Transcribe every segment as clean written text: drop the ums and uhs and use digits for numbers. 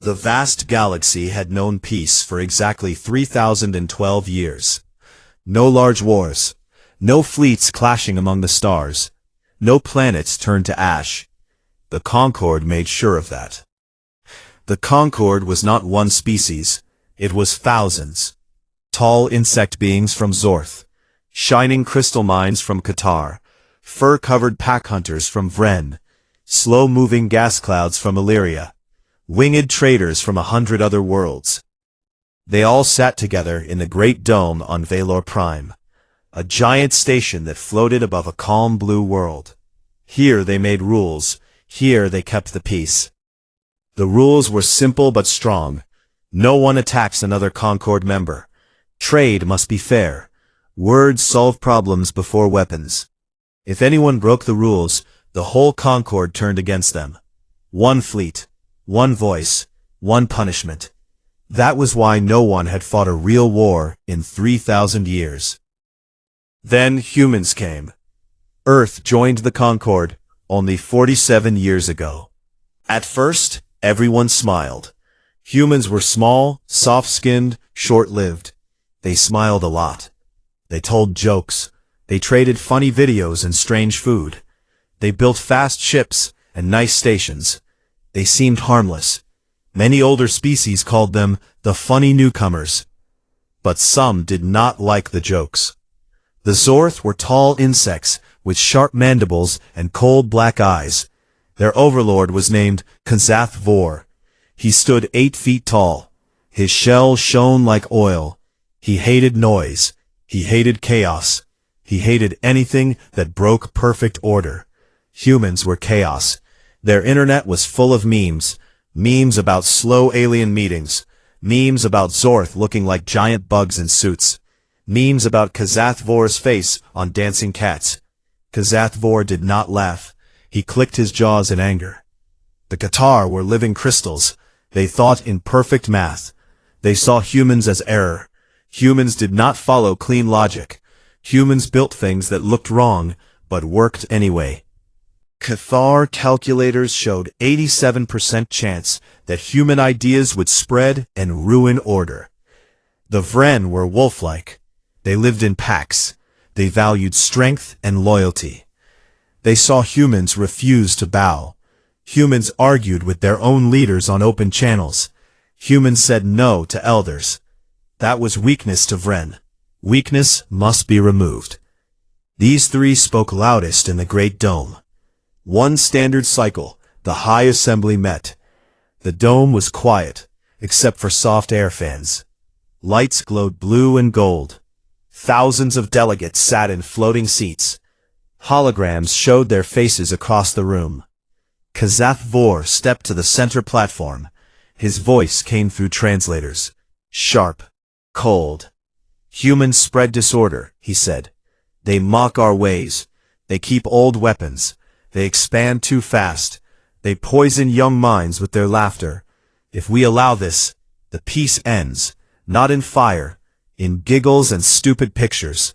The vast galaxy had known peace for exactly 3,012 years. No large wars. No fleets clashing among the stars. No planets turned to ash. The Concord made sure of that. The Concord was not one species. It was thousands. Tall insect beings from Zorth. Shining crystal mines from Qatar. Fur-covered pack hunters from Vren. Slow-moving gas clouds from Illyria. Winged traders from 100 other worlds. They all sat together in the Great Dome on Valor Prime, a giant station that floated above a calm blue world. Here they made rules. Here they kept the peace. The rules were simple but strong. No one attacks another Concord member. Trade must be fair. Words solve problems before weapons. If anyone broke the rules, the whole Concord turned against them. One fleet. One voice, one punishment. That was why no one had fought a real war in 3,000 years. Then humans came. Earth joined the Concord only 47 years ago. At first, everyone smiled. Humans were small, soft-skinned, short-lived. They smiled a lot. They told jokes. They traded funny videos and strange food. They built fast ships and nice stations. They seemed harmless. Many older species called them the funny newcomers. But some did not like the jokes. The Zorth were tall insects with sharp mandibles and cold black eyes. Their overlord was named HFY War. He stood 8 feet tall. His shell shone like oil. He hated noise. He hated chaos. He hated anything that broke perfect order. Humans were chaos. Their internet was full of memes. Memes about slow alien meetings. Memes about Zorth looking like giant bugs in suits. Memes about HFY War's face on dancing cats. HFY War did not laugh. He clicked his jaws in anger. The Qatar were living crystals. They thought in perfect math. They saw humans as error. Humans did not follow clean logic. Humans built things that looked wrong, but worked anyway. Qatar calculators showed 87% chance that human ideas would spread and ruin order. The Vren were wolf-like. They lived in packs. They valued strength and loyalty. They saw humans refuse to bow. Humans argued with their own leaders on open channels. Humans said no to elders. That was weakness to Vren. Weakness must be removed. These three spoke loudest in the Great Dome. One standard cycle, the High Assembly met. The dome was quiet, except for soft air fans. Lights glowed blue and gold. Thousands of delegates sat in floating seats. Holograms showed their faces across the room. HFY War stepped to the center platform. His voice came through translators. Sharp. Cold. Humans spread disorder, he said. They mock our ways. They keep old weapons. They expand too fast. They poison young minds with their laughter. If we allow this, the peace ends, not in fire, in giggles and stupid pictures.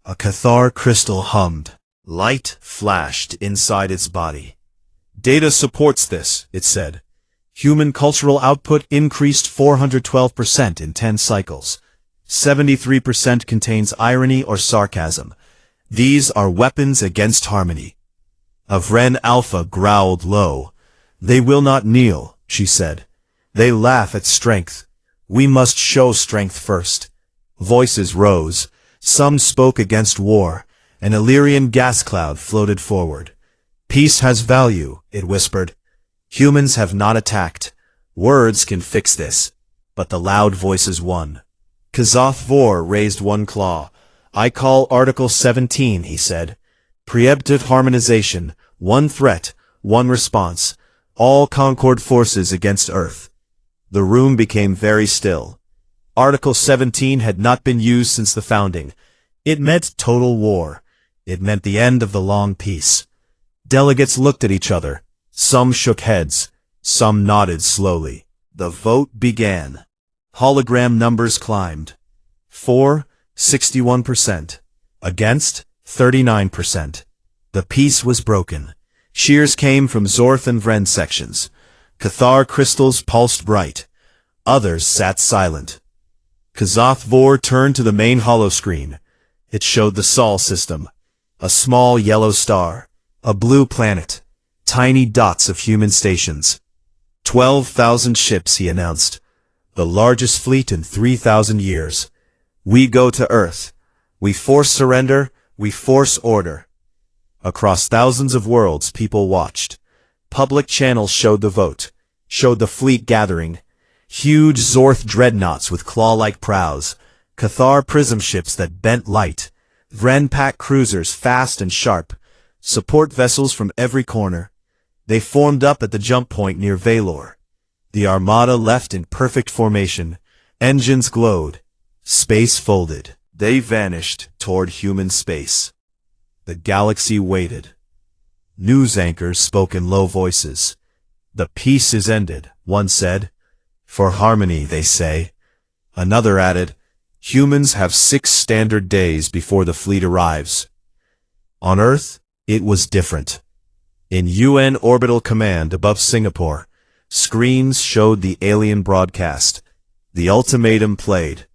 A Cathar crystal hummed. Light flashed inside its body. Data supports this, it said. Human cultural output increased 412% in 10 cycles. 73% contains irony or sarcasm. These are weapons against harmony. A Vren Alpha growled low. They will not kneel, she said. They laugh at strength. We must show strength first. Voices rose. Some spoke against war. An Illyrian gas cloud floated forward. Peace has value, it whispered. Humans have not attacked. Words can fix this. But the loud voices won. HFY War raised one claw. I call Article 17, he said. Preemptive harmonization, one threat, one response, all Concord forces against Earth. The room became very still. Article 17 had not been used since the founding. It meant total war. It meant the end of the long peace. Delegates looked at each other. Some shook heads. Some nodded slowly. The vote began. Hologram numbers climbed. For, 61%. Against, 39%. The peace was broken. Cheers came from Zorth and Vren sections. Cathar crystals pulsed bright. Others sat silent. Kazath Vor turned to the main holoscreen. It showed the Sol system. A small yellow star. A blue planet. Tiny dots of human stations. 12,000 ships, he announced. The largest fleet in 3,000 years. We go to Earth. We force surrender. We force order. Across thousands of worlds, people watched. Public channels showed the vote. Showed the fleet gathering. Huge Zorth dreadnoughts with claw-like prows. Cathar prism ships that bent light. Vrenpak cruisers fast and sharp. Support vessels from every corner. They formed up at the jump point near Valor. The armada left in perfect formation. Engines glowed. Space folded. They vanished toward human space. The galaxy waited. News anchors spoke in low voices. The peace is ended, one said. For harmony, they say. Another added, humans have 6 standard days before the fleet arrives. On Earth, it was different. In UN Orbital Command above Singapore, screens showed the alien broadcast. The ultimatum played.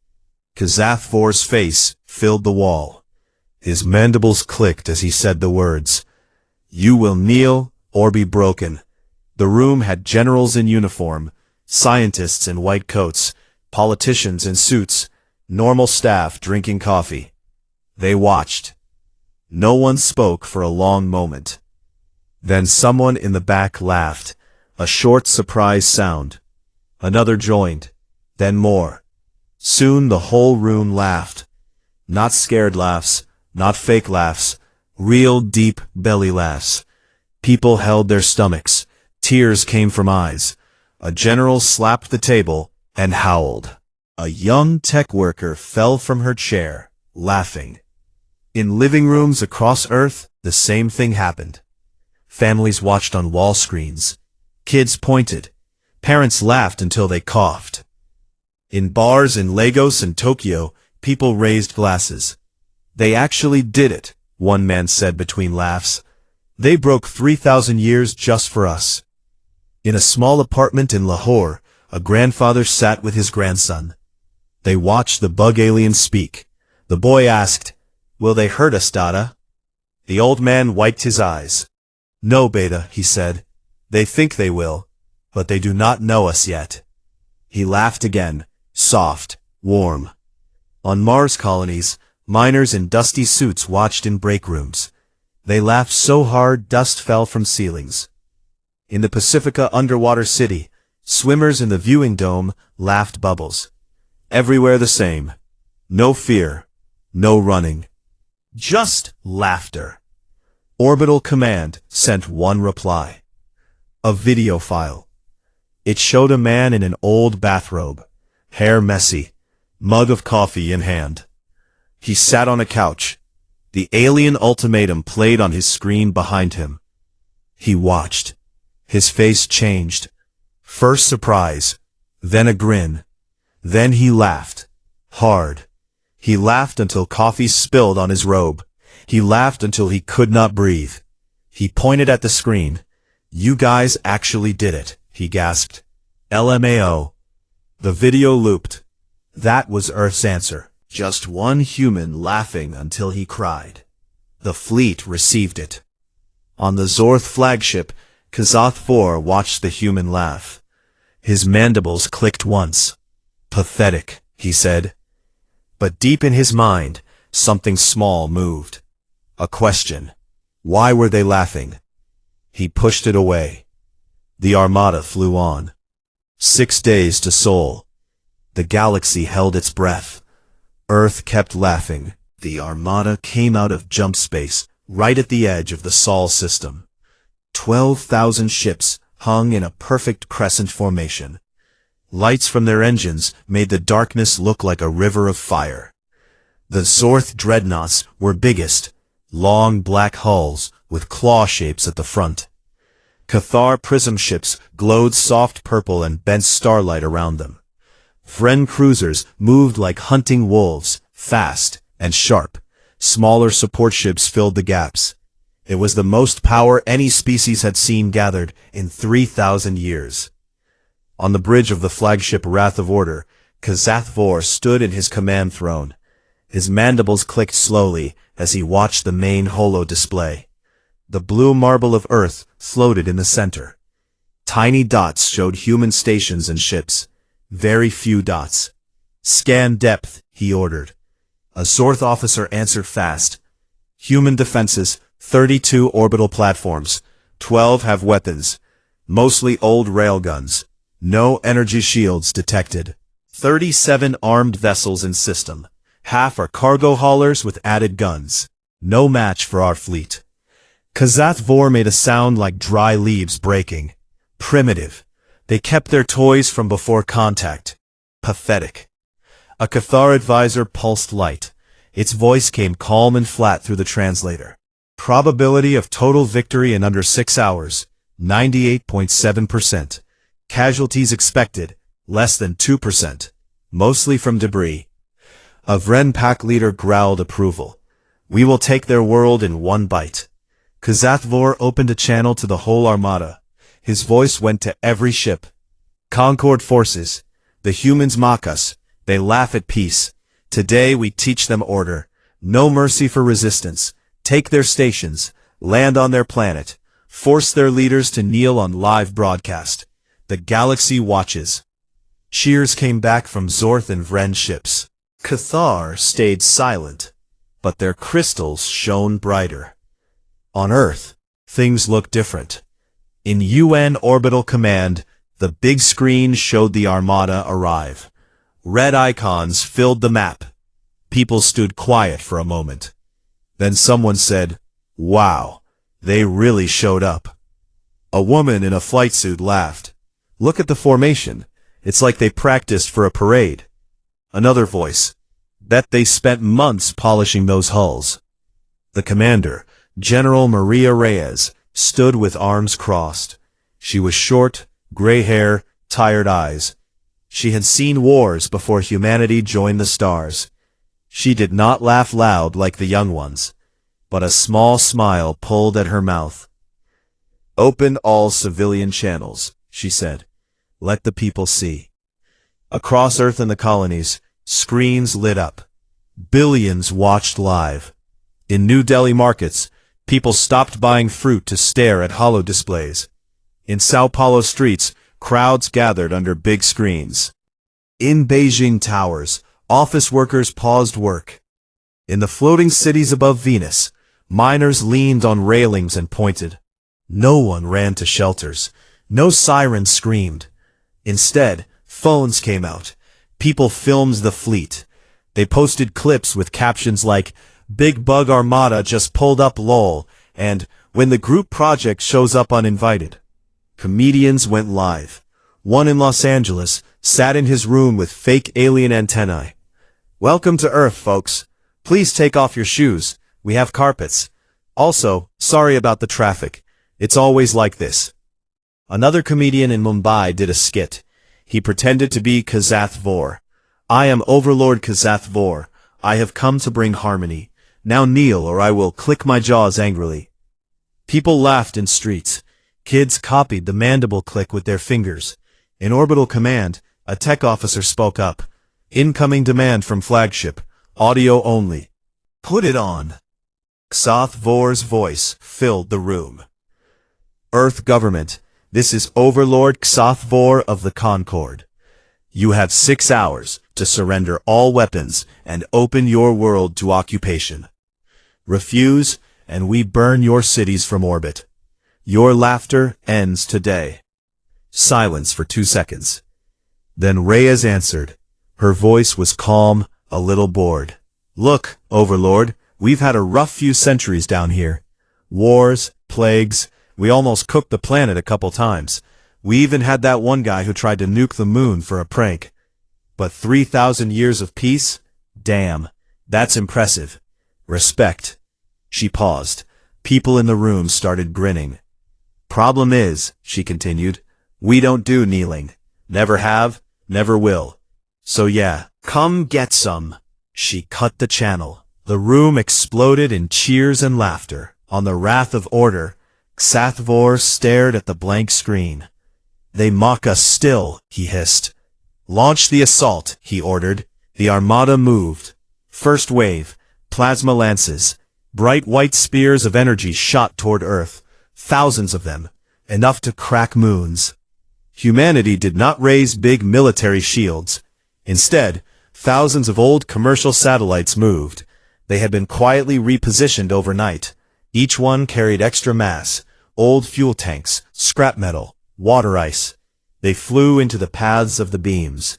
Kazath Vor's face filled the wall. His mandibles clicked as he said the words. You will kneel or be broken. The room had generals in uniform, scientists in white coats, politicians in suits, normal staff drinking coffee. They watched. No one spoke for a long moment. Then someone in the back laughed, a short surprise sound. Another joined, then more. Soon the whole room laughed. Not scared laughs, not fake laughs, real deep belly laughs. People held their stomachs. Tears came from eyes. A general slapped the table and howled. A young tech worker fell from her chair, laughing. In living rooms across Earth, the same thing happened. Families watched on wall screens. Kids pointed. Parents laughed until they coughed. In bars in Lagos and Tokyo, people raised glasses. They actually did it, one man said between laughs. They broke 3,000 years just for us. In a small apartment in Lahore, a grandfather sat with his grandson. They watched the bug alien speak. The boy asked, Will they hurt us, Dada? The old man wiped his eyes. No, Beta, he said. They think they will, but they do not know us yet. He laughed again, soft, warm. On Mars colonies, miners in dusty suits watched in break rooms. They laughed so hard dust fell from ceilings. In the Pacifica underwater city, swimmers in the viewing dome laughed bubbles. Everywhere the same. No fear, no running. Just laughter. Orbital Command sent one reply. A video file. It showed a man in an old bathrobe, hair messy, mug of coffee in hand. He sat on a couch. The alien ultimatum played on his screen behind him. He watched. His face changed. First surprise, then a grin. Then he laughed. Hard. He laughed until coffee spilled on his robe. He laughed until he could not breathe. He pointed at the screen. You guys actually did it, he gasped. LMAO. The video looped. That was Earth's answer. Just one human laughing until he cried. The fleet received it. On the Zorth flagship, Kazath Vor watched the human laugh. His mandibles clicked once. Pathetic, he said. But deep in his mind, something small moved. A question. Why were they laughing? He pushed it away. The armada flew on. 6 days to Sol. The galaxy held its breath. Earth kept laughing. The armada came out of jump space, right at the edge of the Sol system. 12,000 ships hung in a perfect crescent formation. Lights from their engines made the darkness look like a river of fire. The Zorth dreadnoughts were biggest, long black hulls with claw shapes at the front. Cathar prism ships glowed soft purple and bent starlight around them. Vren cruisers moved like hunting wolves, fast and sharp. Smaller support ships filled the gaps. It was the most power any species had seen gathered in 3,000 years. On the bridge of the flagship Wrath of Order, K'zath Vor stood in his command throne. His mandibles clicked slowly as he watched the main holo display. The blue marble of Earth floated in the center. Tiny dots showed human stations and ships. Very few dots. "Scan depth," he ordered. A Zorth officer answered fast. "Human defenses, 32 orbital platforms. 12 have weapons. Mostly old railguns. No energy shields detected. 37 armed vessels in system. Half are cargo haulers with added guns. No match for our fleet." K'zath Vor made a sound like dry leaves breaking. Primitive. They kept their toys from before contact. Pathetic. A Cathar advisor pulsed light. Its voice came calm and flat through the translator. "Probability of total victory in under 6 hours, 98.7%. Casualties expected, less than 2%. Mostly from debris." A Vren pack leader growled approval. "We will take their world in one bite." K'zath Vor opened a channel to the whole armada. His voice went to every ship. "Concord forces. The humans mock us. They laugh at peace. Today we teach them order. No mercy for resistance. Take their stations. Land on their planet. Force their leaders to kneel on live broadcast. The galaxy watches." Cheers came back from Zorth and Vren ships. Cathar stayed silent, but their crystals shone brighter. On Earth, things looked different. In UN Orbital Command, the big screen showed the Armada arrive. Red icons filled the map. People stood quiet for a moment. Then someone said, "Wow, they really showed up." A woman in a flight suit laughed. "Look at the formation. It's like they practiced for a parade." Another voice, "Bet they spent months polishing those hulls." The commander, General Maria Reyes, stood with arms crossed. She was short, gray hair, tired eyes. She had seen wars before humanity joined the stars. She did not laugh loud like the young ones, but a small smile pulled at her mouth. "Open all civilian channels," she said. "Let the people see." Across Earth and the colonies, screens lit up. Billions watched live. In New Delhi markets, people stopped buying fruit to stare at holo displays. In Sao Paulo streets, crowds gathered under big screens. In Beijing towers, office workers paused work. In the floating cities above Venus, miners leaned on railings and pointed. No one ran to shelters. No sirens screamed. Instead, phones came out. People filmed the fleet. They posted clips with captions like, "Big Bug Armada just pulled up lol," and "When the group project shows up uninvited." Comedians went live. One in Los Angeles sat in his room with fake alien antennae. "Welcome to Earth, folks. Please take off your shoes. We have carpets. Also, sorry about the traffic. It's always like this." Another comedian in Mumbai did a skit. He pretended to be K'zath Vor. "I am Overlord K'zath Vor. I have come to bring harmony. Now kneel or I will click my jaws angrily." People laughed in streets. Kids copied the mandible click with their fingers. In Orbital Command, a tech officer spoke up. "Incoming demand from flagship. Audio only." "Put it on." K'zath Vor's voice filled the room. "Earth government, this is Overlord K'zath Vor of the Concord. You have 6 hours to surrender all weapons and open your world to occupation. Refuse, and we burn your cities from orbit. Your laughter ends today." Silence for 2 seconds. Then Reyes answered. Her voice was calm, a little bored. "Look, Overlord, we've had a rough few centuries down here. Wars, plagues, we almost cooked the planet a couple times. We even had that one guy who tried to nuke the moon for a prank. But 3,000 years of peace? Damn, that's impressive. Respect." She paused. People in the room started grinning. "Problem is," she continued, "we don't do kneeling. Never have, never will. So yeah, come get some." She cut the channel. The room exploded in cheers and laughter. On the Wrath of Order, K'zath Vor stared at the blank screen. They mock us still, he hissed. Launch the assault, he ordered. The armada moved. First wave, plasma lances. Bright white spears of energy shot toward Earth. Thousands of them, enough to crack moons. Humanity did not raise big military shields. Instead, thousands of old commercial satellites moved. They had been quietly repositioned overnight. Each one carried extra mass, old fuel tanks, scrap metal, water ice. They flew into the paths of the beams.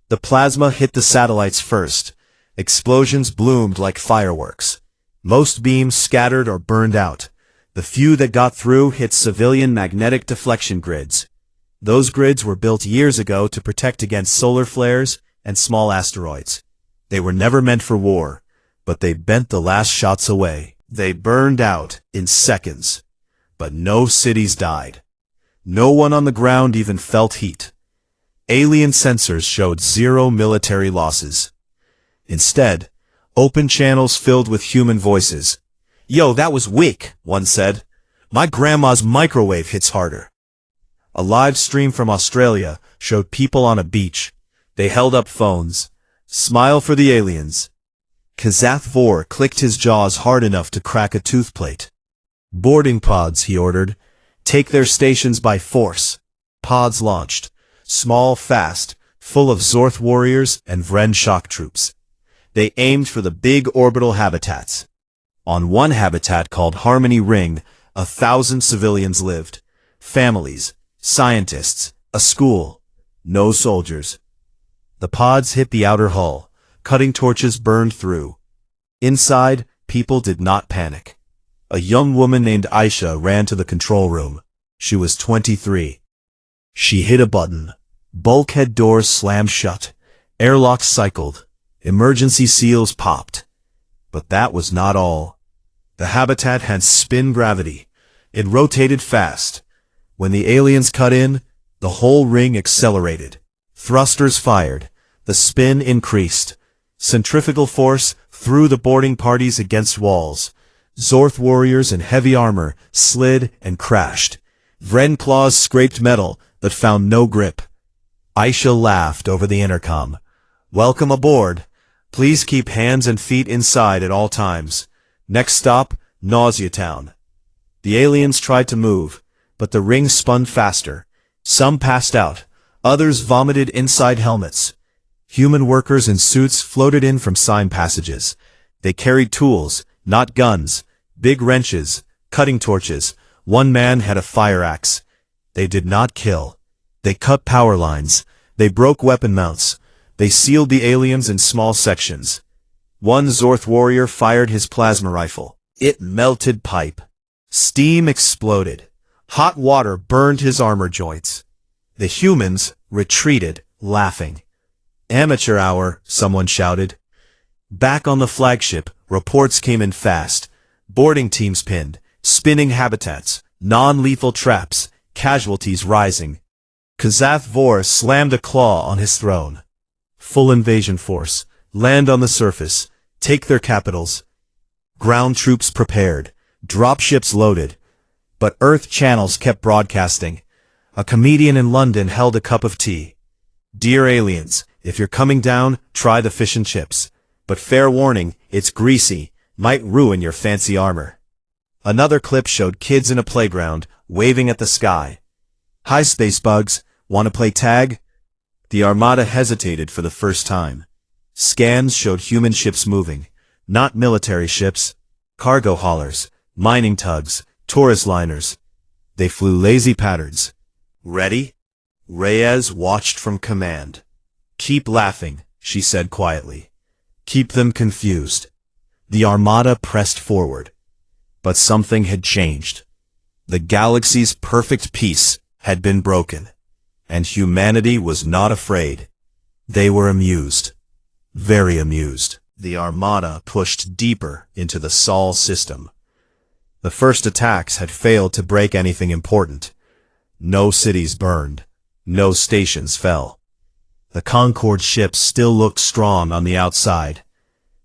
The plasma hit the satellites first. Explosions bloomed like fireworks. Most beams scattered or burned out. The few that got through hit civilian magnetic deflection grids. Those grids were built years ago to protect against solar flares and small asteroids. They were never meant for war, but they bent the last shots away. They burned out in seconds. But no cities died. No one on the ground even felt heat. Alien sensors showed zero military losses. Instead, open channels filled with human voices. "Yo, that was weak," one said. "My grandma's microwave hits harder." A live stream from Australia showed people on a beach. They held up phones. "Smile for the aliens." Kazath Vor clicked his jaws hard enough to crack a toothplate. "Boarding pods," he ordered. "Take their stations by force." Pods launched. Small, fast, full of Zorth warriors and Vren shock troops. They aimed for the big orbital habitats. On one habitat called Harmony Ring, 1,000 civilians lived. Families, scientists, a school. No soldiers. The pods hit the outer hull. Cutting torches burned through. Inside, people did not panic. A young woman named Aisha ran to the control room. She was 23. She hit a button. Bulkhead doors slammed shut. Airlocks cycled. Emergency seals popped. But that was not all. The habitat had spin gravity. It rotated fast. When the aliens cut in, the whole ring accelerated. Thrusters fired. The spin increased. Centrifugal force threw the boarding parties against walls. Zorth warriors in heavy armor slid and crashed. Vren claws scraped metal but found no grip. Aisha laughed over the intercom. "Welcome aboard. Please keep hands and feet inside at all times. Next stop, Nausea Town." The aliens tried to move, but the ring spun faster. Some passed out. Others vomited inside helmets. Human workers in suits floated in from sign passages. They carried tools, not guns, big wrenches, cutting torches. One man had a fire axe. They did not kill. They cut power lines. They broke weapon mounts. They sealed the aliens in small sections. One Zorth warrior fired his plasma rifle. It melted pipe. Steam exploded. Hot water burned his armor joints. The humans retreated, laughing. "Amateur hour," someone shouted. Back on the flagship, reports came in fast. Boarding teams pinned, spinning habitats, non-lethal traps, casualties rising. Kazath Vor slammed a claw on his throne. "Full invasion force. Land on the surface. Take their capitals." Ground troops prepared. Dropships loaded. But Earth channels kept broadcasting. A comedian in London held a cup of tea. "Dear aliens, if you're coming down, try the fish and chips. But fair warning, it's greasy, might ruin your fancy armor." Another clip showed kids in a playground, waving at the sky. "Hi space bugs, wanna play tag?" The armada hesitated for the first time. Scans showed human ships moving, not military ships. Cargo haulers, mining tugs, tourist liners. They flew lazy patterns. "Ready?" Reyes watched from command. "Keep laughing," she said quietly. "Keep them confused." The armada pressed forward. But something had changed. The galaxy's perfect peace had been broken. And humanity was not afraid. They were amused. Very amused. The armada pushed deeper into the Sol system. The first attacks had failed to break anything important. No cities burned. No stations fell. The Concorde ships still looked strong on the outside.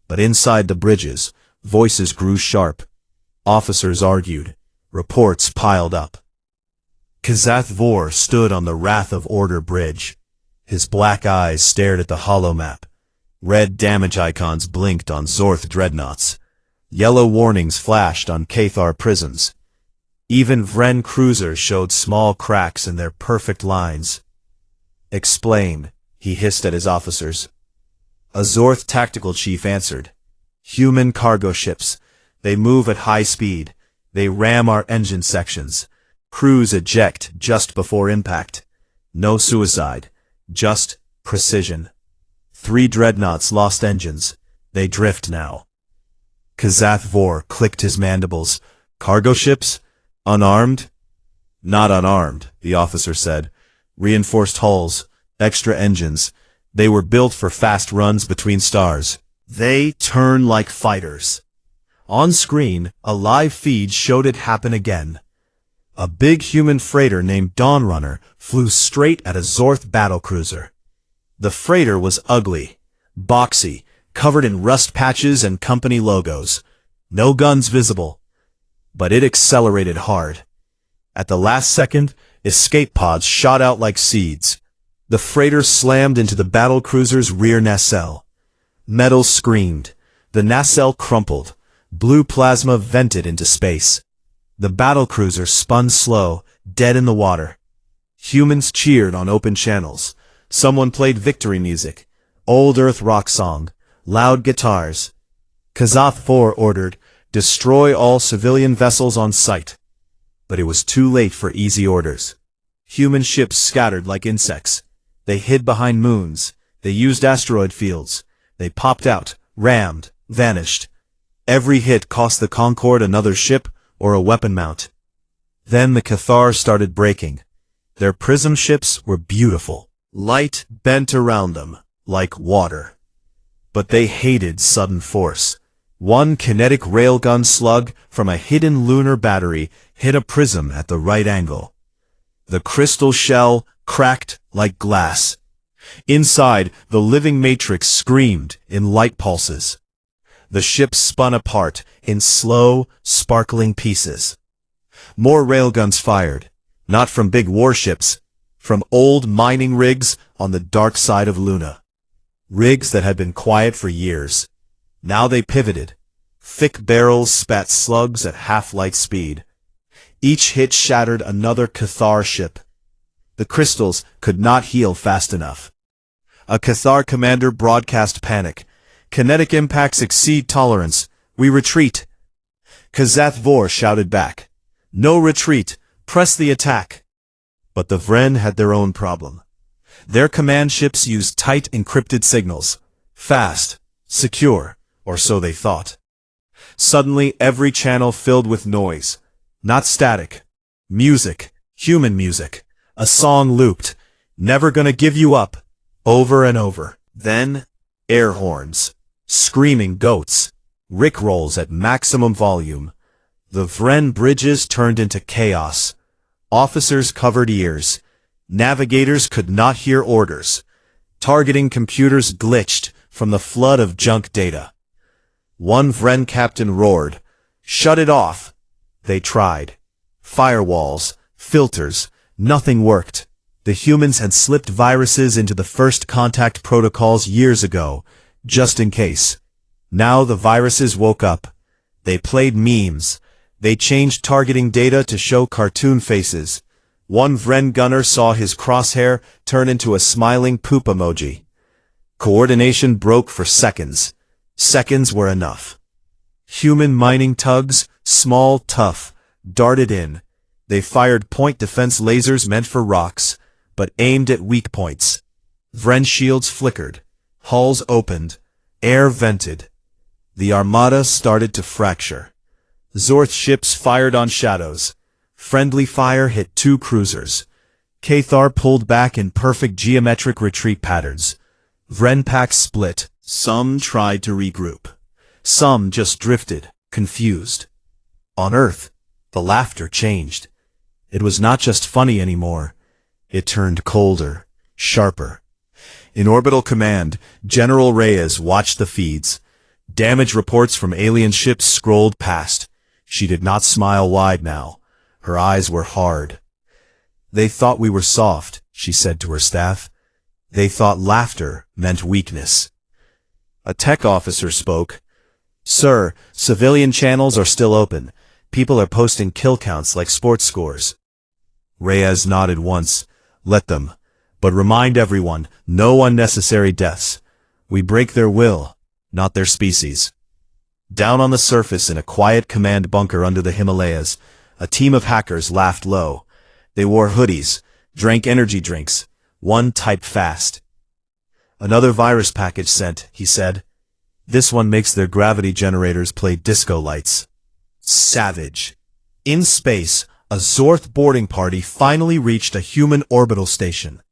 But inside the bridges, voices grew sharp. Officers argued. Reports piled up. Kazath Vor stood on the Wrath of Order bridge. His black eyes stared at the hollow map. Red damage icons blinked on Zorth dreadnoughts. Yellow warnings flashed on Cathar prisons. Even Vren cruisers showed small cracks in their perfect lines. "Explain," he hissed at his officers. A Zorth tactical chief answered. "Human cargo ships. They move at high speed. They ram our engine sections. Crews eject just before impact. No suicide, just precision. 3 dreadnoughts lost engines. They drift now." Kazath Vor clicked his mandibles. "Cargo ships? Unarmed?" "Not unarmed," the officer said. "Reinforced hulls, extra engines. They were built for fast runs between stars. They turn like fighters." On screen, a live feed showed it happen again. A big human freighter named Dawnrunner flew straight at a Zorth battlecruiser. The freighter was ugly, boxy, covered in rust patches and company logos. No guns visible. But it accelerated hard. At the last second, escape pods shot out like seeds. The freighter slammed into the battlecruiser's rear nacelle. Metal screamed. The nacelle crumpled. Blue plasma vented into space. The battlecruiser spun slow, dead in the water. Humans cheered on open channels. Someone played victory music. Old Earth rock song. Loud guitars. Kazath Vor ordered, "Destroy all civilian vessels on sight." But it was too late for easy orders. Human ships scattered like insects. They hid behind moons. They used asteroid fields. They popped out, rammed, vanished. Every hit cost the Concorde another ship or a weapon mount. Then the Cathar started breaking. Their prism ships were beautiful. Light bent around them, like water. But they hated sudden force. One kinetic railgun slug from a hidden lunar battery hit a prism at the right angle. The crystal shell cracked like glass. Inside, the living matrix screamed in light pulses. The ship spun apart in slow, sparkling pieces. More railguns fired, not from big warships, from old mining rigs on the dark side of Luna. Rigs that had been quiet for years. Now they pivoted. Thick barrels spat slugs at half-light speed. Each hit shattered another Cathar ship. The crystals could not heal fast enough. A Cathar commander broadcast panic. "Kinetic impacts exceed tolerance. We retreat." Kazath Vor shouted back. "No retreat. Press the attack." But the Vren had their own problem. Their command ships used tight encrypted signals. Fast, secure, or so they thought. Suddenly every channel filled with noise. Not static. Music. Human music. A song looped. "Never gonna give you up." Over and over. Then, air horns. Screaming goats. Rickrolls at maximum volume. The Vren bridges turned into chaos. Officers covered ears. Navigators could not hear orders. Targeting computers glitched from the flood of junk data. One Vren captain roared, "Shut it off!" They tried. Firewalls, filters, nothing worked. The humans had slipped viruses into the first contact protocols years ago, just in case. Now the viruses woke up. They played memes. They changed targeting data to show cartoon faces. One Vren gunner saw his crosshair turn into a smiling poop emoji. Coordination broke for seconds. Seconds were enough. Human mining tugs, small, tough, darted in. They fired point defense lasers meant for rocks, but aimed at weak points. Vren shields flickered. Hulls opened. Air vented. The armada started to fracture. Zorth ships fired on shadows. Friendly fire hit 2 cruisers. Cathar pulled back in perfect geometric retreat patterns. Vren packs split. Some tried to regroup. Some just drifted, confused. On Earth, the laughter changed. It was not just funny anymore. It turned colder, sharper. In orbital command, General Reyes watched the feeds. Damage reports from alien ships scrolled past. She did not smile wide now. Her eyes were hard. They thought we were soft, she said to her staff. They thought laughter meant weakness. A tech officer spoke. Sir, civilian channels are still open. People are posting kill counts like sports scores. Reyes nodded once. Let them. But remind everyone, no unnecessary deaths. We break their will, not their species. Down on the surface in a quiet command bunker under the Himalayas, a team of hackers laughed low. They wore hoodies, drank energy drinks. One typed fast. Another virus package sent, he said. This one makes their gravity generators play disco lights. Savage. In space, a Zorth boarding party finally reached a human orbital station.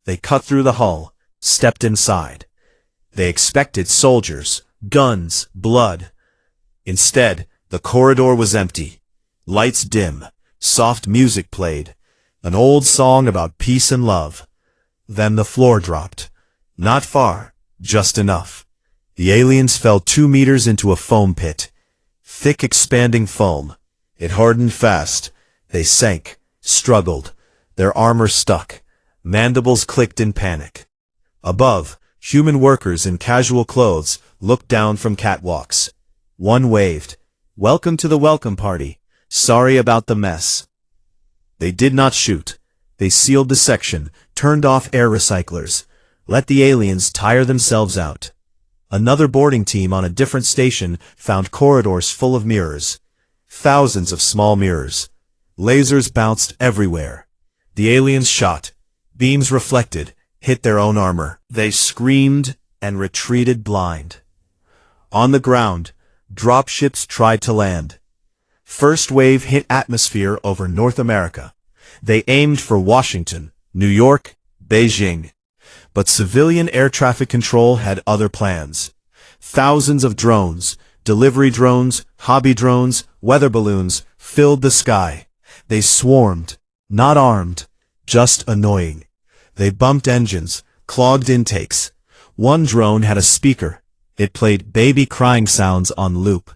They cut through the hull, stepped inside. They expected soldiers, guns, blood. Instead, the corridor was empty. Lights dim, soft music played. An old song about peace and love. Then the floor dropped. Not far, just enough. The aliens fell 2 meters into a foam pit. Thick expanding foam. It hardened fast. They sank, struggled. Their armor stuck. Mandibles clicked in panic. Above, human workers in casual clothes looked down from catwalks. One waved. Welcome to the welcome party. Sorry about the mess. They did not shoot. They sealed the section, turned off air recyclers. Let the aliens tire themselves out. Another boarding team on a different station found corridors full of mirrors. Thousands of small mirrors. Lasers bounced everywhere. The aliens shot. Beams reflected, hit their own armor. They screamed and retreated blind. On the ground, dropships tried to land. First wave hit atmosphere over North America. They aimed for Washington, New York, Beijing. But civilian air traffic control had other plans. Thousands of drones, delivery drones, hobby drones, weather balloons, filled the sky. They swarmed, not armed, just annoying. They bumped engines, clogged intakes. One drone had a speaker. It played baby crying sounds on loop.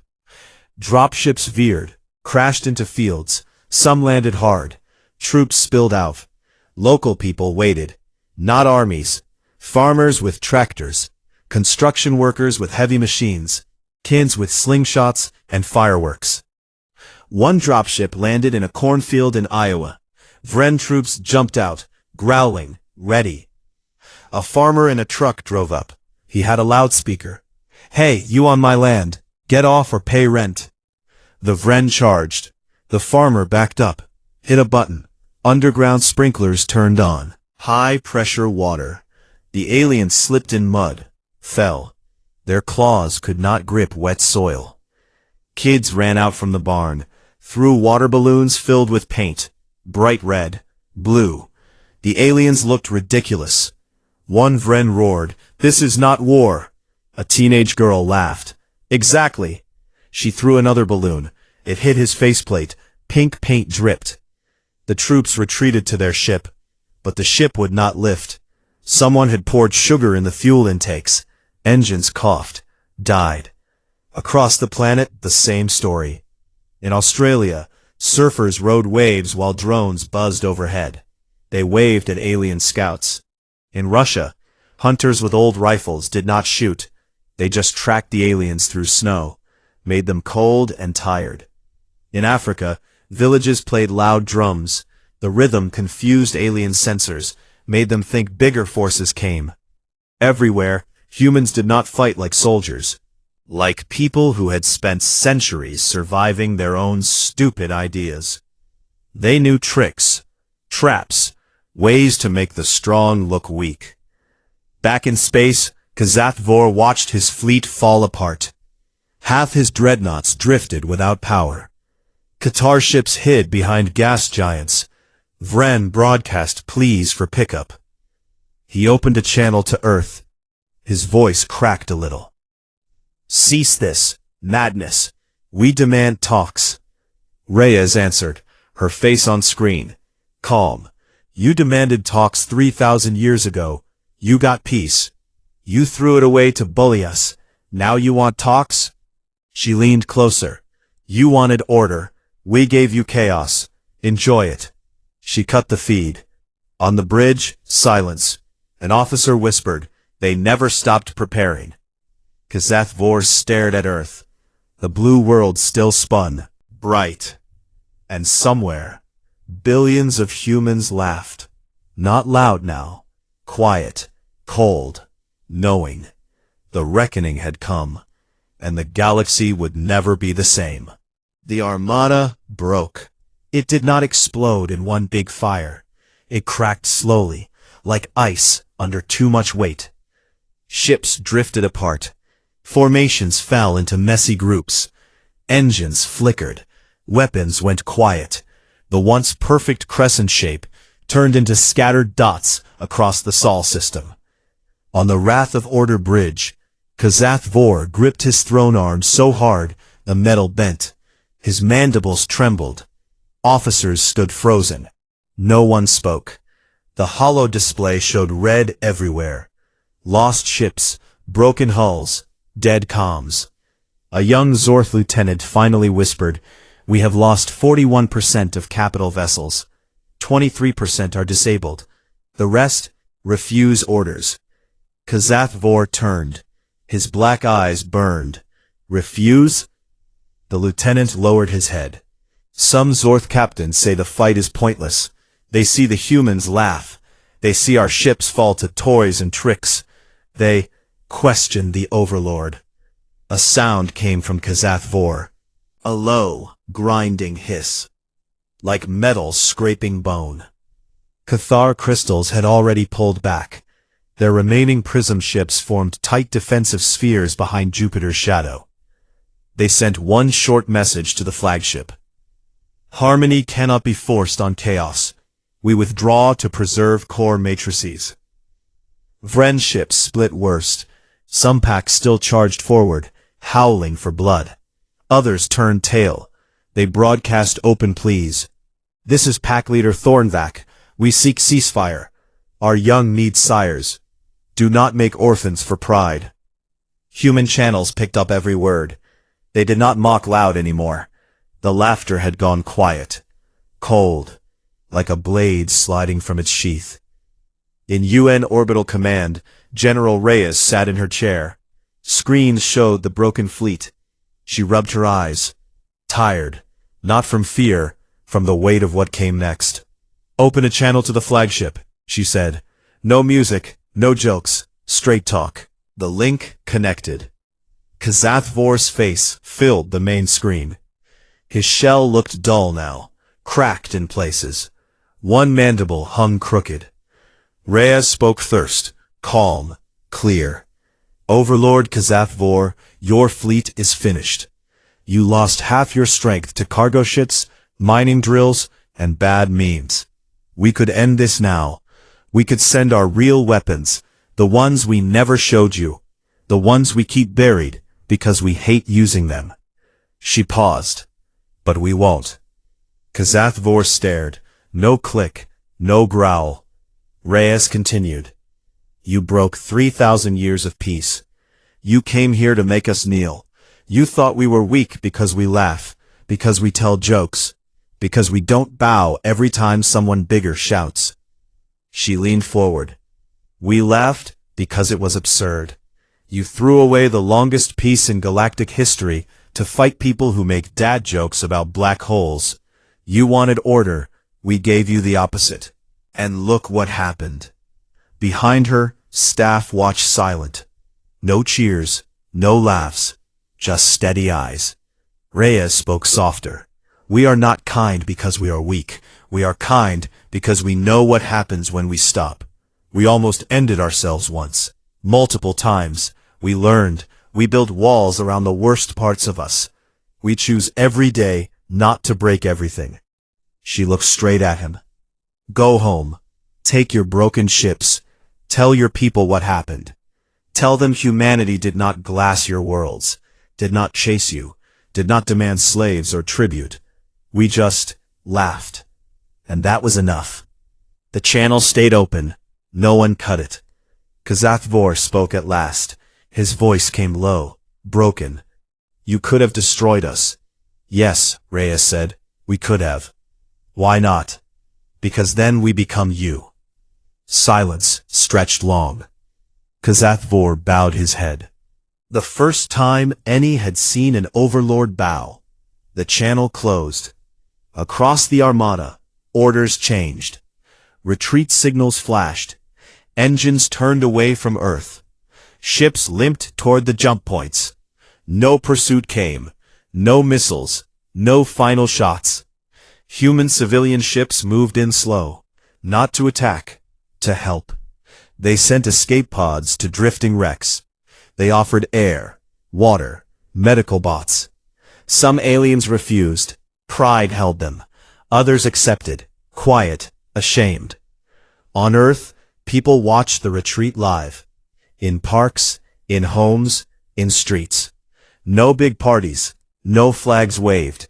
Dropships veered, crashed into fields. Some landed hard. Troops spilled out. Local people waited. Not armies. Farmers with tractors. Construction workers with heavy machines. Kids with slingshots and fireworks. One dropship landed in a cornfield in Iowa. Vren troops jumped out, growling, ready. A farmer in a truck drove up. He had a loudspeaker. Hey, you on my land. Get off or pay rent. The Vren charged. The farmer backed up. Hit a button. Underground sprinklers turned on. High-pressure water. The aliens slipped in mud. Fell. Their claws could not grip wet soil. Kids ran out from the barn. Threw water balloons filled with paint. Bright red. Blue. The aliens looked ridiculous. One Vren roared, "This is not war." A teenage girl laughed. Exactly. She threw another balloon. It hit his faceplate. Pink paint dripped. The troops retreated to their ship. But the ship would not lift. Someone had poured sugar in the fuel intakes. Engines coughed. Died. Across the planet, the same story. In Australia, surfers rode waves while drones buzzed overhead. They waved at alien scouts. In Russia, hunters with old rifles did not shoot. They just tracked the aliens through snow, made them cold and tired. In Africa, villages played loud drums. The rhythm confused alien sensors, made them think bigger forces came. Everywhere, humans did not fight like soldiers. Like people who had spent centuries surviving their own stupid ideas. They knew tricks, traps, ways to make the strong look weak. Back in space, Kazath Vor watched his fleet fall apart. Half his dreadnoughts drifted without power. Qatar ships hid behind gas giants. Vren broadcast pleas for pickup. He opened a channel to Earth. His voice cracked a little. Cease this madness. We demand talks. Reyes answered, her face on screen. Calm. You demanded talks 3,000 years ago. You got peace. You threw it away to bully us. Now you want talks? She leaned closer. You wanted order. We gave you chaos. Enjoy it. She cut the feed. On the bridge, silence. An officer whispered, "They never stopped preparing." K'zath Vor stared at Earth. The blue world still spun, bright. And somewhere, billions of humans laughed. Not loud now. Quiet. Cold. Knowing. The reckoning had come. And the galaxy would never be the same. The Armada broke. It did not explode in one big fire. It cracked slowly, like ice under too much weight. Ships drifted apart. Formations fell into messy groups. Engines flickered. Weapons went quiet. The once perfect crescent shape turned into scattered dots across the Sol system. On the Wrath of Order bridge, K'zath Vor gripped his throne arm so hard the metal bent. His mandibles trembled. Officers stood frozen. No one spoke. The holo display showed red everywhere. Lost ships, broken hulls, dead comms. A young Zorth lieutenant finally whispered, "We have lost 41% of capital vessels. 23% are disabled. The rest refuse orders." K'zath Vor turned. His black eyes burned. "Refuse?" The lieutenant lowered his head. "Some Zorth captains say the fight is pointless. They see the humans laugh. They see our ships fall to toys and tricks. They question the Overlord." A sound came from K'zath Vor. A low, grinding hiss. Like metal scraping bone. Cathar crystals had already pulled back. Their remaining prism ships formed tight defensive spheres behind Jupiter's shadow. They sent one short message to the flagship. "Harmony cannot be forced on chaos. We withdraw to preserve core matrices." Vren ships split worst. Some packs still charged forward, howling for blood. Others turned tail. They broadcast open pleas. "This is Pack Leader Thornvac. We seek ceasefire. Our young need sires. Do not make orphans for pride." Human channels picked up every word. They did not mock loud anymore. The laughter had gone quiet. Cold. Like a blade sliding from its sheath. In UN Orbital Command, General Reyes sat in her chair. Screens showed the broken fleet. She rubbed her eyes. Tired. Not from fear, from the weight of what came next. "Open a channel to the flagship," she said. "No music, no jokes, straight talk." The link connected. K'zath Vor's face filled the main screen. His shell looked dull now, cracked in places. One mandible hung crooked. Reyes spoke thirst, calm, clear. "Overlord K'zath Vor, your fleet is finished. You lost half your strength to cargo ships, mining drills, and bad memes. We could end this now. We could send our real weapons, the ones we never showed you, the ones we keep buried because we hate using them." She paused. "But we won't." K'zath Vor stared. No click, no growl. Reyes continued. "You broke 3,000 years of peace. You came here to make us kneel. You thought we were weak because we laugh, because we tell jokes, because we don't bow every time someone bigger shouts." She leaned forward. "We laughed because it was absurd. You threw away the longest peace in galactic history to fight people who make dad jokes about black holes. You wanted order. We gave you the opposite. And look what happened." Behind her, staff watched silent. No cheers, no laughs, just steady eyes. Reyes spoke softer. "We are not kind because we are weak. We are kind because we know what happens when we stop. We almost ended ourselves once. Multiple times. We learned. We built walls around the worst parts of us. We choose every day not to break everything." She looked straight at him. "Go home. Take your broken ships. Tell your people what happened. Tell them humanity did not glass your worlds, did not chase you, did not demand slaves or tribute. We just laughed. And that was enough." The channel stayed open. No one cut it. K'zath Vor spoke at last. His voice came low, broken. "You could have destroyed us." "Yes," Reyes said. "We could have." "Why not?" Because then we become you. Silence stretched long. Kazathvor bowed his head. The first time any had seen an overlord bow, the channel closed. Across the armada, orders changed. Retreat signals flashed. Engines turned away from Earth. Ships limped toward the jump points. No pursuit came. No missiles. No final shots. Human civilian ships moved in slow. Not to attack. To help. They sent escape pods to drifting wrecks. They offered air, water, medical bots. Some aliens refused. Pride held them. Others accepted, quiet, ashamed. On Earth, people watched the retreat live. In parks, in homes, in streets. No big parties, no flags waved.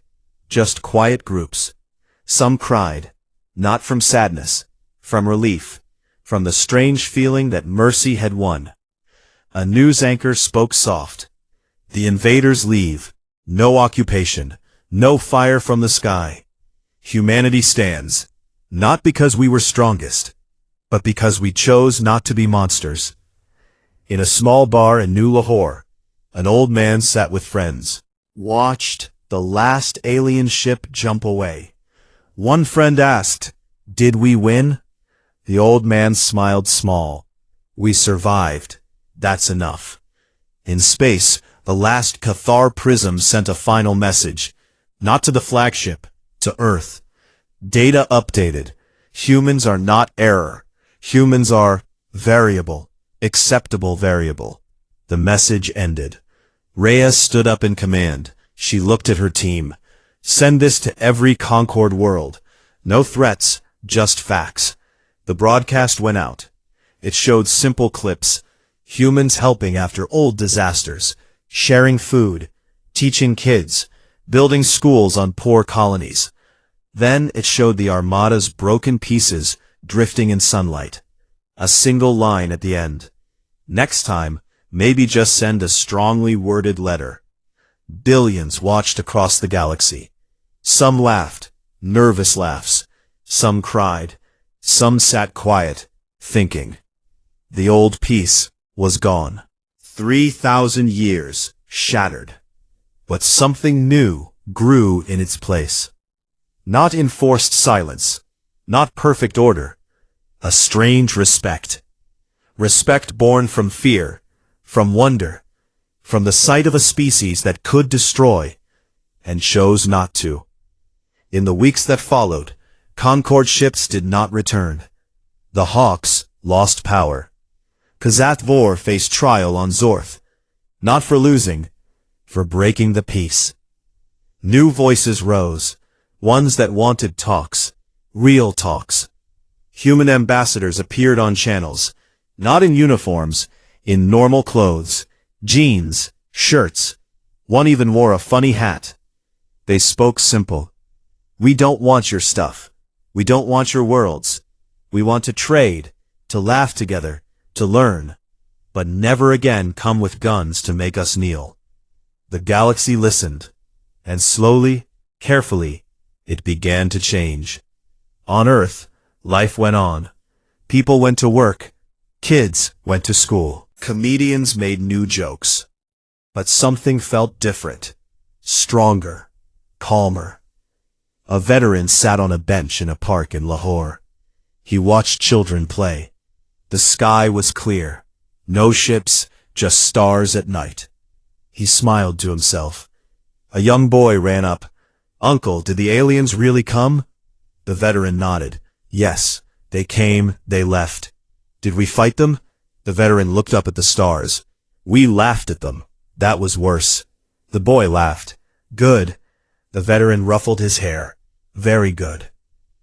Just quiet groups. Some cried, not from sadness, from relief, from the strange feeling that mercy had won. A news anchor spoke soft. The invaders leave. No occupation. No fire from the sky. Humanity stands. Not because we were strongest, but because we chose not to be monsters. In a small bar in New Lahore, an old man sat with friends. Watched the last alien ship jump away. One friend asked, "Did we win?" The old man smiled small. "We survived. That's enough." In space, the last Cathar prism sent a final message. Not to the flagship, to Earth. Data updated. Humans are not error. Humans are variable, acceptable variable. The message ended. Rhea stood up in command. She looked at her team. "Send this to every Concord world. No threats, just facts." The broadcast went out. It showed simple clips. Humans helping after old disasters, sharing food, teaching kids, building schools on poor colonies. Then it showed the armada's broken pieces drifting in sunlight. A single line at the end. Next time, maybe just send a strongly worded letter. Billions watched across the galaxy. Some laughed, nervous laughs. Some cried. Some sat quiet, thinking. The old peace was gone. 3,000 years shattered. But something new grew in its place. Not enforced silence, not perfect order, a strange respect. Respect born from fear, from wonder, from the sight of a species that could destroy, and chose not to. In the weeks that followed, Concord ships did not return. The Hawks lost power. Kazathvor faced trial on Zorth, not for losing, for breaking the peace. New voices rose, ones that wanted talks, real talks. Human ambassadors appeared on channels, not in uniforms, in normal clothes, jeans, shirts. One even wore a funny hat. They spoke simple. "We don't want your stuff. We don't want your worlds. We want to trade, to laugh together, to learn, but never again come with guns to make us kneel." The galaxy listened, and slowly, carefully, it began to change. On Earth, life went on. People went to work. Kids went to school. Comedians made new jokes. But something felt different. Stronger. Calmer. A veteran sat on a bench in a park in Lahore. He watched children play. The sky was clear. No ships, just stars at night. He smiled to himself. A young boy ran up. "Uncle, did the aliens really come?" The veteran nodded. "Yes, they came, they left." "Did we fight them?" The veteran looked up at the stars. "We laughed at them. That was worse." The boy laughed. "Good." The veteran ruffled his hair. "Very good."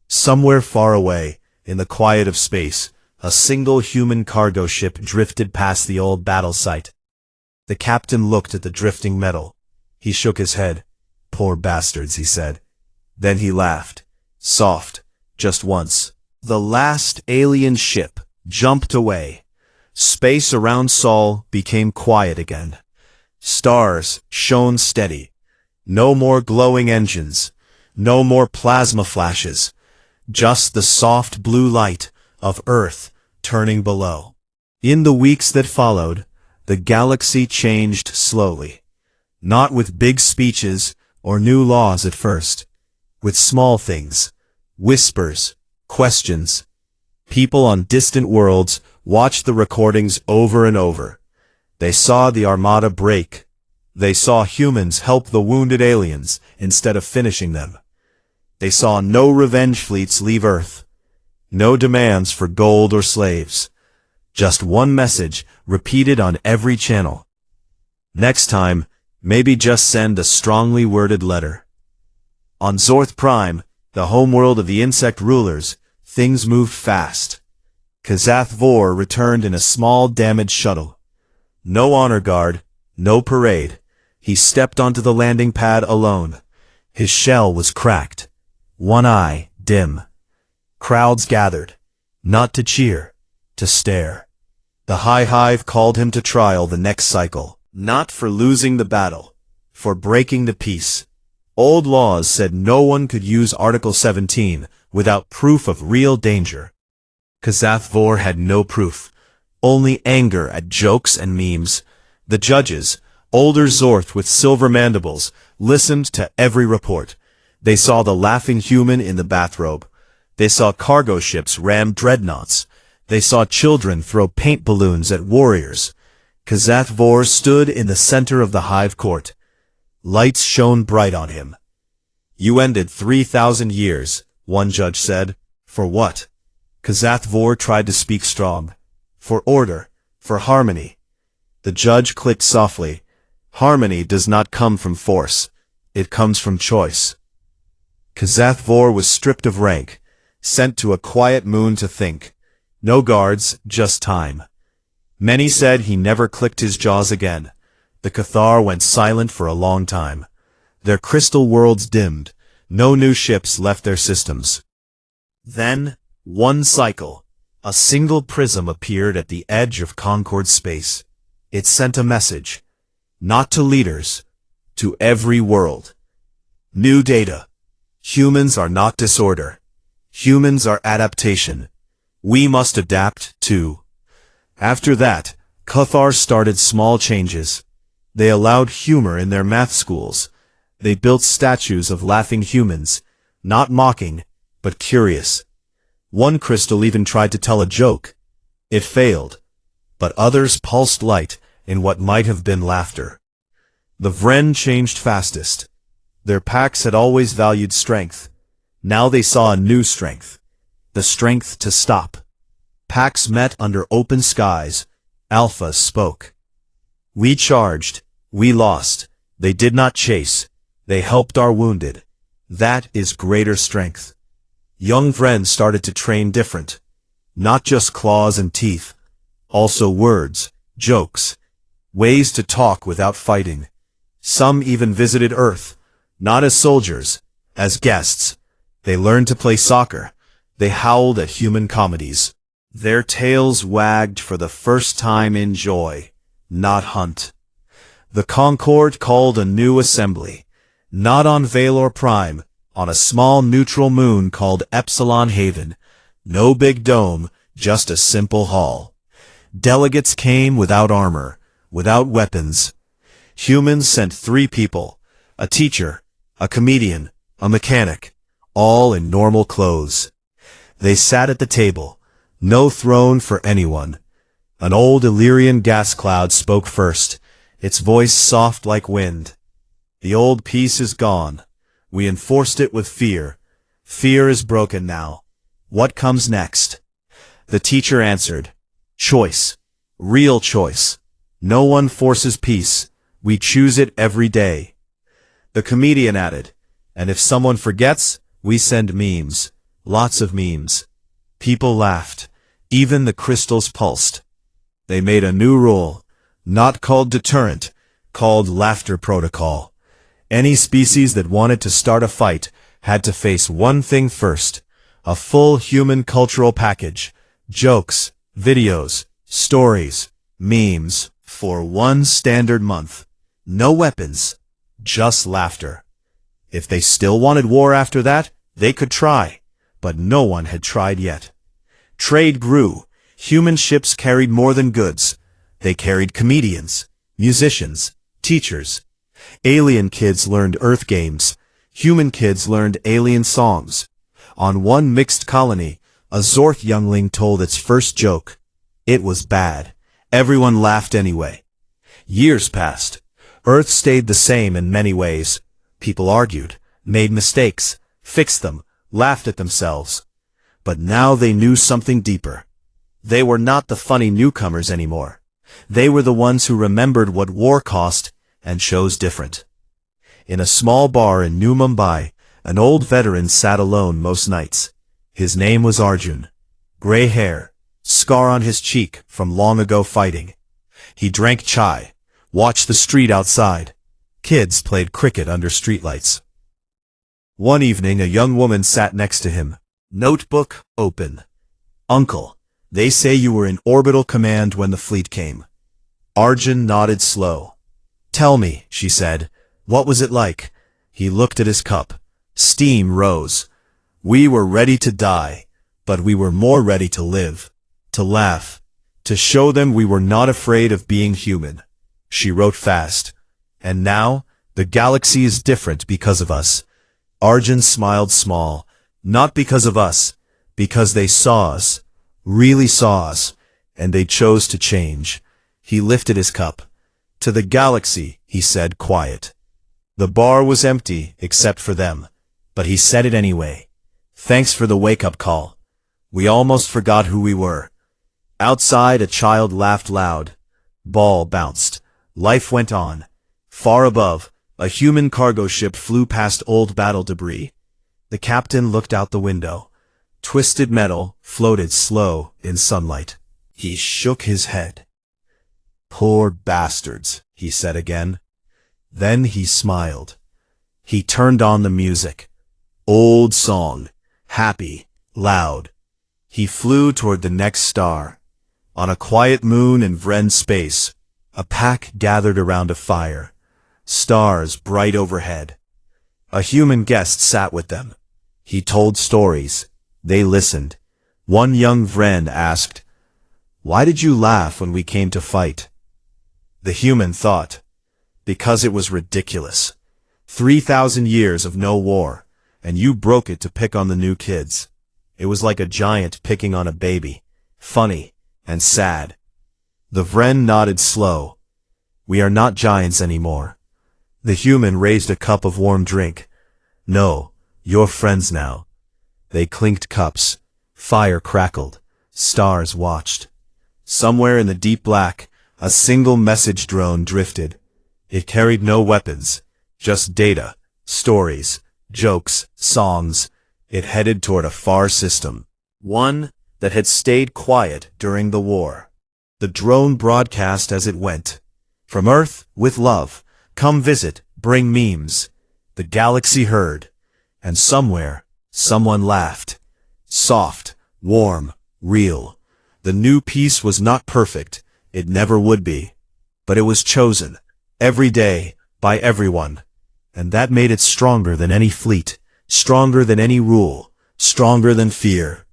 Somewhere far away, in the quiet of space, a single human cargo ship drifted past the old battle site. The captain looked at the drifting metal. He shook his head. "Poor bastards," he said. Then he laughed. Soft, just once. The last alien ship jumped away. Space around Sol became quiet again. Stars shone steady. No more glowing engines. No more plasma flashes. just the soft blue light of Earth turning below. In the weeks that followed, the galaxy changed slowly. Not with big speeches or new laws at first. With small things, whispers, questions. People on distant worlds watched the recordings over and over. They saw the armada break. They saw humans help the wounded aliens instead of finishing them. They saw no revenge fleets leave Earth. No demands for gold or slaves. Just one message repeated on every channel. Next time, maybe just send a strongly worded letter. On Zorth Prime, the homeworld of the insect rulers, things moved fast. Kazath Vor returned in a small damaged shuttle. No honor guard, no parade. He stepped onto the landing pad alone. His shell was cracked. One eye dim. Crowds gathered, not to cheer, to stare. The High Hive called him to trial the next cycle, not for losing the battle, for breaking the peace. Old laws said no one could use Article 17 without proof of real danger. Kazath Vor had no proof, only anger at jokes and memes. The judges, older Zorth with silver mandibles, listened to every report. They saw the laughing human in the bathrobe. They saw cargo ships ram dreadnoughts. They saw children throw paint balloons at warriors. Kazath Vor stood in the center of the Hive court. Lights shone bright on him. You ended 3,000 years, one judge said. For what? Kazath Vor tried to speak strong. For order, for harmony. The judge clicked softly. Harmony does not come from force. It comes from choice. Kazath Vor was stripped of rank, sent to a quiet moon to think. No guards, just time. Many said he never clicked his jaws again. The Cathar went silent for a long time. Their crystal worlds dimmed. No new ships left their systems. Then, one cycle, a single prism appeared at the edge of Concord space. It sent a message. Not to leaders, to every world. New data. Humans are not disorder. Humans are adaptation. We must adapt, too. After that, Cathar started small changes. They allowed humor in their math schools. They built statues of laughing humans, not mocking, but curious. One crystal even tried to tell a joke. It failed, but others pulsed light in what might have been laughter. The Vren changed fastest. Their packs had always valued strength. Now they saw a new strength. The strength to stop. Packs met under open skies. Alphas spoke. We charged. We lost. They did not chase. They helped our wounded. That is greater strength. Young Vren started to train different. Not just claws and teeth. Also words, jokes, ways to talk without fighting. Some even visited Earth. Not as soldiers, as guests. They learned to play soccer. They howled at human comedies. Their tails wagged for the first time in joy, not hunt. The Concord called a new assembly, not on Valor Prime, on a small neutral moon called Epsilon Haven. No big dome, just a simple hall. Delegates came without armor, without weapons. Humans sent 3 people, a teacher, a comedian, a mechanic, all in normal clothes. They sat at the table. No throne for anyone. An old Illyrian gas cloud spoke first, its voice soft like wind. The old peace is gone. We enforced it with fear. Fear is broken now. What comes next? The teacher answered. Choice. Real choice. No one forces peace. We choose it every day. The comedian added. And if someone forgets, we send memes. Lots of memes. People laughed. Even the crystals pulsed. They made a new rule, not called deterrent, called laughter protocol. Any species that wanted to start a fight had to face one thing first, a full human cultural package, jokes, videos, stories, memes, for one standard month. No weapons, just laughter. If they still wanted war after that, they could try. but no one had tried yet. Trade grew. Human ships carried more than goods. They carried comedians, musicians, teachers. Alien kids learned Earth games. Human kids learned alien songs. On one mixed colony, a Zorth youngling told its first joke. It was bad. Everyone laughed anyway. Years passed. Earth stayed the same in many ways. People argued, made mistakes, fixed them, laughed at themselves. But now they knew something deeper. They were not the funny newcomers anymore. They were the ones who remembered what war cost and chose different. In a small bar in New Mumbai, an old veteran sat alone most nights. His name was Arjun. Gray hair, scar on his cheek from long ago fighting. He drank chai, watched the street outside. Kids played cricket under streetlights. One evening a young woman sat next to him, notebook open. "Uncle, they say you were in orbital command when the fleet came." Arjun nodded slow. "Tell me," she said, "what was it like?" He looked at his cup. Steam rose. "We were ready to die, but we were more ready to live, to laugh, to show them we were not afraid of being human." She wrote fast. "And now, the galaxy is different because of us." Arjun smiled small. "Not because of us, because they saw us, really saw us, and they chose to change." He lifted his cup. "To the galaxy," he said, quiet. The bar was empty, except for them. But he said it anyway. "Thanks for the wake-up call. We almost forgot who we were." Outside, a child laughed loud. Ball bounced. Life went on. Far above, a human cargo ship flew past old battle debris. The captain looked out the window. Twisted metal floated slow in sunlight. He shook his head. "Poor bastards," he said again. Then he smiled. He turned on the music. Old song, happy, loud. He flew toward the next star. On a quiet moon in Vren space, a pack gathered around a fire. Stars bright overhead. A human guest sat with them. He told stories. They listened. One young Vren asked, "Why did you laugh when we came to fight?" The human thought, "Because it was ridiculous. 3,000 years of no war, and you broke it to pick on the new kids. It was like a giant picking on a baby, funny and sad." The Vren nodded slow. "We are not giants anymore." The human raised a cup of warm drink. "No, you're friends now." They clinked cups. Fire crackled. Stars watched. Somewhere in the deep black, a single message drone drifted. It carried no weapons, just data, stories, jokes, songs. It headed toward a far system, one that had stayed quiet during the war. The drone broadcast as it went. "From Earth, with love, come visit, bring memes." The galaxy heard, and somewhere, someone laughed. Soft, warm, real. The new peace was not perfect. It never would be. But it was chosen, every day, by everyone. And that made it stronger than any fleet, stronger than any rule, stronger than fear.